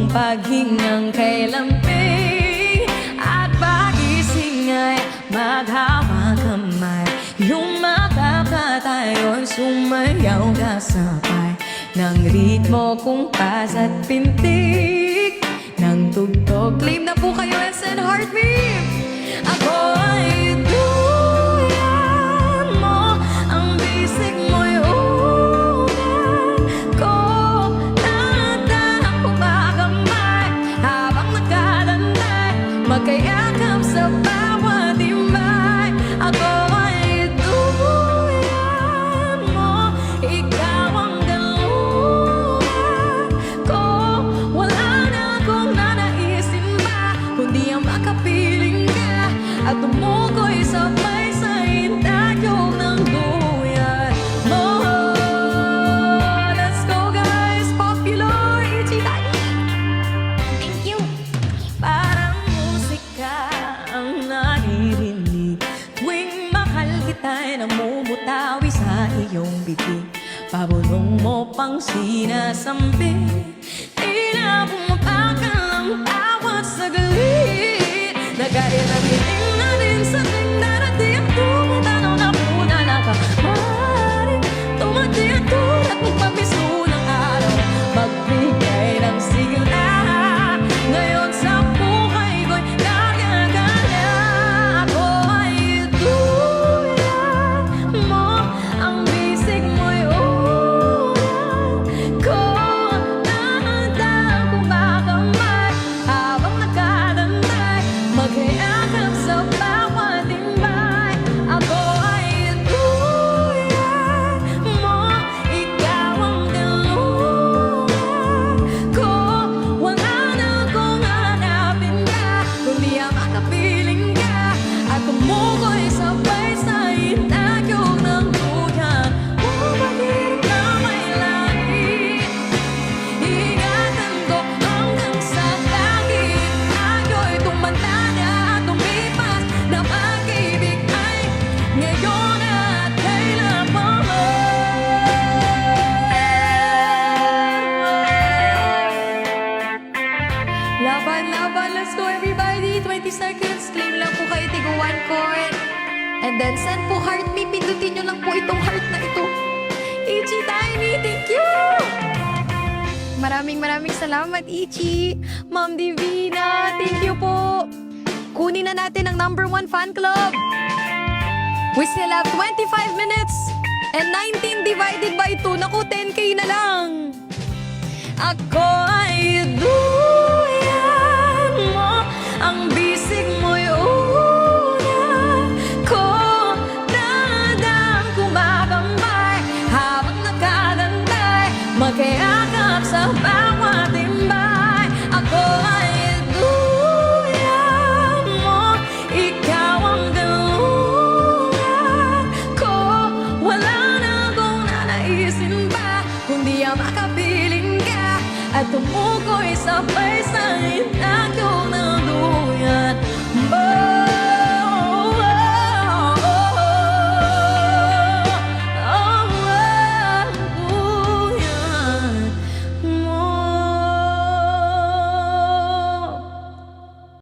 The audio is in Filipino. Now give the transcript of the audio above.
ang paghingang kay lambing at pagising ay maghawak kamay. Yumakap ka tayo'y sumayaw kasabay ng ritmo, kumpas at pintig ng tugtog. Claim na po kayo, SN Heartbeat! Ako ay duyan mo, ang bisig mo'y ulan ko. Tanda kumakamay habang nagkalanday, magkayakap sa bawat imbay. Ako ay duyan mo, ikaw ang daluyan ko. Wala na akong nanaisin ba, kundi ang makapiling ka at tumukoy sabay sa intayog ng duyan mo. Let's go guys! Popular! Itchy Tiny! Thank you! Parang musika ang naririnig tuwing mahal kita'y namumutawi sa iyong bibig. Pabulong mo pang sinasambi, tila pumapakal ang bawat saglit. Nagkailangitin na din sa tingdarati ang tumutanaw na muna na ka. Maaaring tumati at tulad magpapiso ng araw, magbigay ng sigla. Ngayon sa buhay ko'y nagagala. Ako ay duyan mo, ang bisig mo'y ulan ko. Nahandang kumakamay habang nagkalanday, maghayakap sa bawat imbay. Ako ay duyan mo, ikaw ang daluyan ko. Wala na akong hanapin ka, kundi ang makapiling ka at tumukoy sabay sa intayog ng duyan mo. Mahirap na may langit, ingatan ko hanggang sa langit. Tayo'y tumanda na at tumipas na pag-ibig ay ngayon at kailanman. Laban, laban, let's go everybody! 20 seconds, claim lang po kayo, tigo 1 coin. And then send po heart me, pindutin nyo lang po itong heart na ito. Itchy Tiny, thank you! Maraming salamat, Ichi. Ma'am Divina, thank you po. Kunin na natin ang #1 fan club. We still have 25 minutes and 19 divided by 2. Naku, 10K na lang. Ako ay duyan mo, ang bisig mo'y ulan ko. Dadang kumakambay habang nagkalanday, magkayakap sa bawat imbay. Ako ay duyan mo, ikaw ang daluyan ko. Wala na akong nanaisin ba, kundi ang makapiling ka at tumukoy sabay sa intayog ng duyan mo.